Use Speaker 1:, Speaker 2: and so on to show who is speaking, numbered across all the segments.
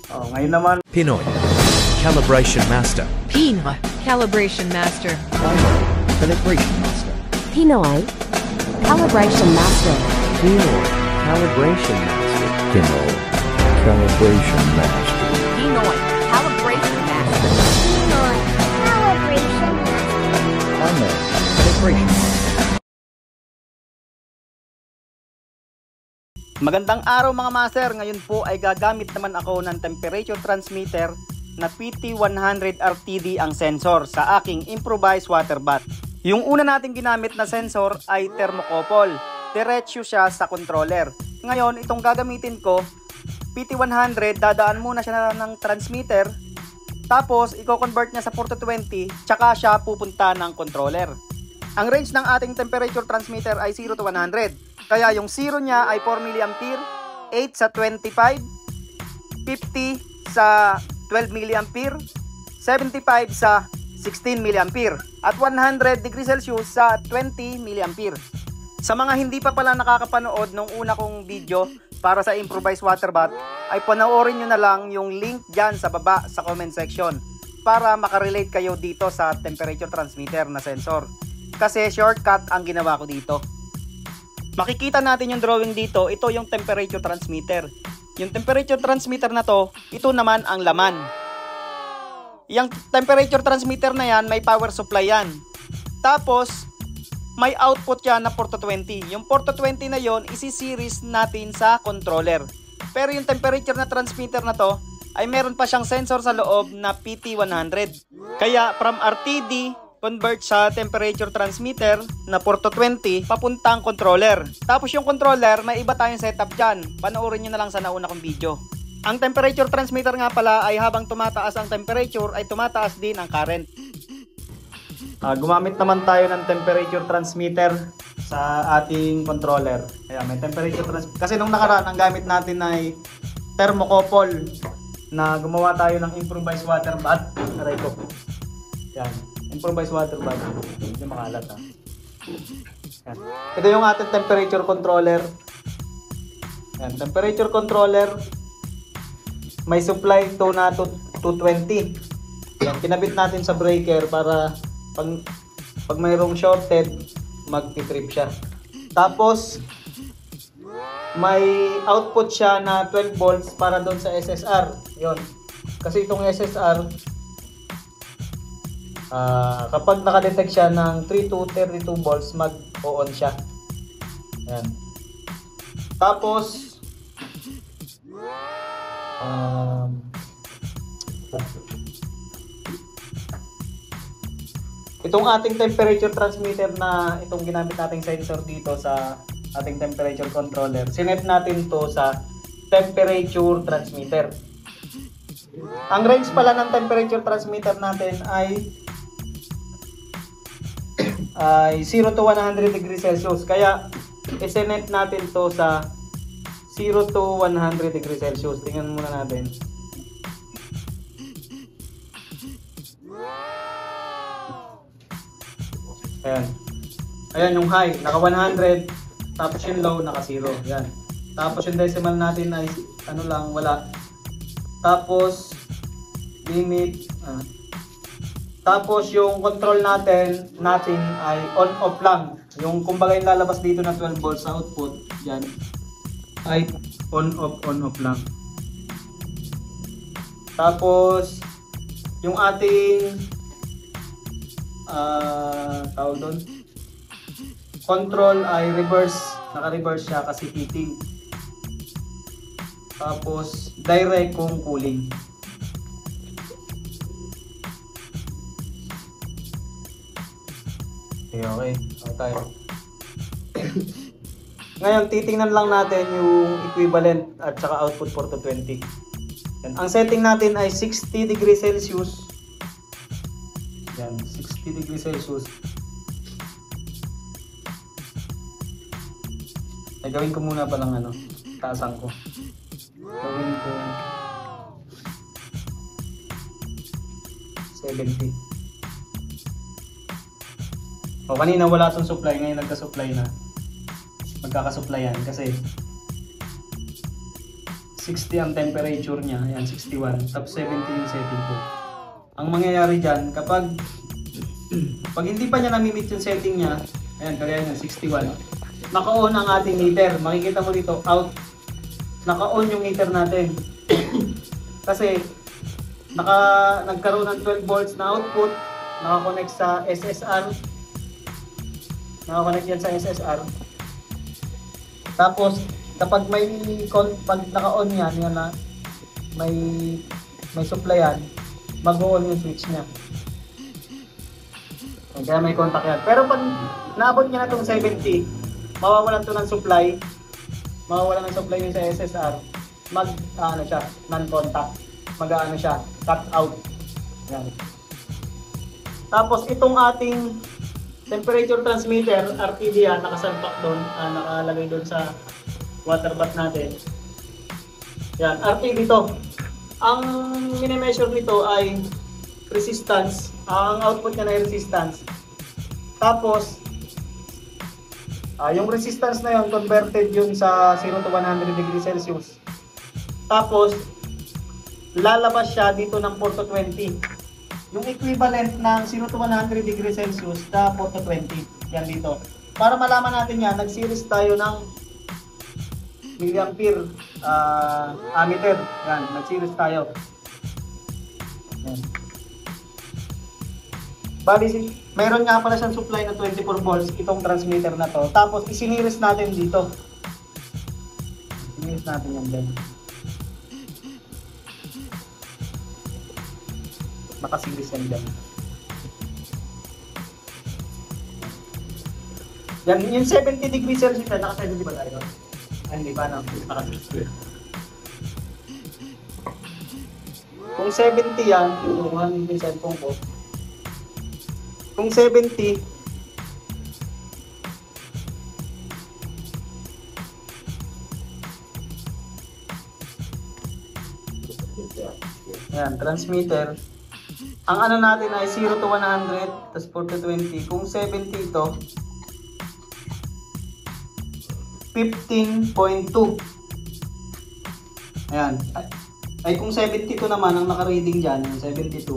Speaker 1: Oh, ngayon naman.
Speaker 2: Pinoy Calibration Master.
Speaker 3: Pinoy Calibration Master.
Speaker 4: Pinoy Calibration Master.
Speaker 5: Pinoy Calibration Master.
Speaker 4: Pinoy Calibration Master. Pinoy Calibration Master.
Speaker 5: Pinoy Calibration Master.
Speaker 6: Pinoy Calibration Master.
Speaker 4: Pinoy Calibration Master.
Speaker 1: Magandang araw mga master, ngayon po ay gagamit naman ako ng temperature transmitter na PT100 RTD ang sensor sa aking improvised water bath. Yung una nating ginamit na sensor ay thermocouple, diretso siya sa controller. Ngayon itong gagamitin ko, PT100, dadaan muna siya ng transmitter, tapos i-convert niya sa 420, tsaka siya pupunta ng controller. Ang range ng ating temperature transmitter ay 0 to 100. Kaya yung 0 niya ay 4 mA, 8 sa 25, 50 sa 12 mA, 75 sa 16 mA, at 100 degrees Celsius sa 20 mA. Sa mga hindi pa pala nakakapanood nung una kong video para sa improvised water bath, ay panoorin nyo na lang yung link dyan sa baba sa comment section para makarelate kayo dito sa temperature transmitter na sensor. Kasi shortcut ang ginawa ko dito. Makikita natin yung drawing dito, ito yung temperature transmitter. Yung temperature transmitter na to, ito naman ang laman. Yung temperature transmitter na yan, may power supply yan. Tapos, may output yan na 420. Yung 420 na yon, isi-series natin sa controller. Pero yung temperature na transmitter na to, ay meron pa siyang sensor sa loob na PT100. Kaya from RTD, convert sa temperature transmitter na 420 papuntang controller. Tapos yung controller, may iba tayong setup dyan. Panoorin nyo na lang sa nauna kong video. Ang temperature transmitter nga pala ay habang tumataas ang temperature ay tumataas din ang current. Gumamit naman tayo ng temperature transmitter sa ating controller. Kaya may temperature transmitter. Kasi nung nakaraan ang gamit natin ay thermocouple na gumawa tayo ng improvised water bath. Aray ko. Yan. Improvised water bath. Hindi makalat ha. Yan. Ito yung ating temperature controller. Yan. Temperature controller. May supply to na 220. Yan. Kinabit natin sa breaker para pag mayroong shorted, magti-trip siya. Tapos, may output siya na 12 volts para doon sa SSR. Yon. Kasi itong SSR, kapag nakadetect siya ng 3 to 32 volts, mag-on siya. Yan. Tapos, itong ating temperature transmitter na itong ginamit nating sensor dito sa ating temperature controller, sinet natin to sa temperature transmitter. Ang range pala ng temperature transmitter natin ay 0 to 100 degrees Celsius. Kaya isinet natin to sa 0 to 100 degrees Celsius. Tingnan muna natin. Ayan. Ayan yung high, naka 100. Tapos yung low, naka 0. Ayan. Tapos yung decimal natin ay ano lang, wala. Tapos limit. Tapos yung control natin ay on-off lang. Yung kumbaga yung lalabas dito na 12 volts sa output, yan, ay on-off lang. Tapos yung ating tawag doon, control ay reverse, naka-reverse siya kasi heating. Tapos direct kung cooling. Okay. Tayo. Ngayon, titingnan lang natin yung equivalent at saka output for 220. Yan. Ang setting natin ay 60 degrees Celsius. Yan, 60 degrees Celsius. Ay, gawin ko muna palang taasan ko. Gawin ko 70. O, kanina wala itong supply, ngayon nagka-supply na. Magkaka-supply yan kasi 60 ang temperature niya. Ayan, 61. Tapos 70 yung setting ko. Ang mangyayari dyan, kapag pag hindi pa niya namimit yung setting niya, ayan, kagaya niya, 61. Naka-on ang ating meter. Makikita mo dito, out. Naka-on yung meter natin. Kasi, nagkaroon ng 12 volts na output. Naka-connect sa SSR. Naka-connect yan sa SSR. Tapos, kapag pag naka-on yan na may supply yan, mag-on yung switch niya. Kaya may contact yan. Pero pag naabot niya na itong 70, mawawalan to ng supply. Mawawalan ng supply yun sa SSR. Siya, non-contact. Mag-aano siya, cut out. Yan. Tapos itong ating temperature transmitter, RTD yan, nakasalpak doon, nakalagay doon sa water bath natin. Yan, RTD to. Ang mini-measure nito ay resistance. Ang output niya na resistance. Tapos, yung resistance na yun, converted yun sa 0 to 100 degrees Celsius. Tapos, lalabas siya dito ng 4 to 20. Yung equivalent ng 0 to 100 degrees Celsius sa 4 to 20. Yan dito. Para malaman natin yan, nag-series tayo ng milliampere ammeter. Yan, nag-series tayo. Yan. Bali, meron nga pala siyang supply na 24 volts itong transmitter na to. Tapos isiniris natin dito. Isiniris natin yan din. Nakasiris yan din. Yan, yung 70 degrees Celsius na, naka-70 ba tayo? Hindi ba na? Naka-60. Kung 70 yan, yung cellphone ko. Kung 70, yan, transmitter. Ang ano natin ay 0 to 100, tapos 4 to 20. Kung 70 ito, 15.2. Ayan. Ay kung 72 naman, ang naka-reading dyan, 72.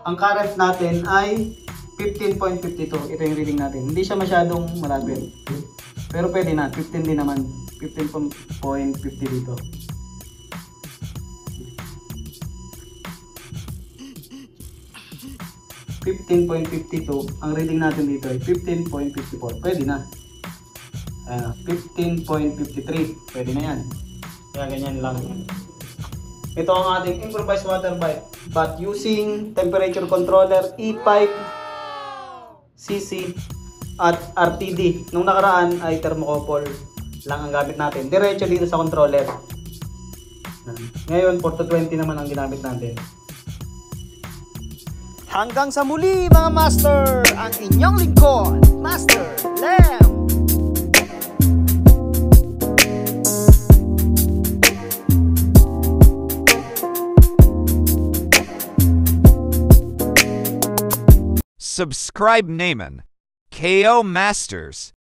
Speaker 1: Ang current natin ay 15.52. Ito yung reading natin. Hindi siya masyadong malapit. Pero pwede na. 15 din naman. 15.50 dito. $15.52. Ang reading natin dito ay 15.54. Pwede na. 15.53. Pwede na yan. Kaya ganyan lang. Ito ang ating improvised water bath using temperature controller E5cc at RTD. Nung nakaraan ay thermocouple lang ang gamit natin. Diretso dito sa controller. Ngayon 4 to 20 naman ang ginamit natin. Hanggang sa muli mga master, ang inyong lingkod, Master Lem.
Speaker 7: Subscribe Naaman, KO Masters.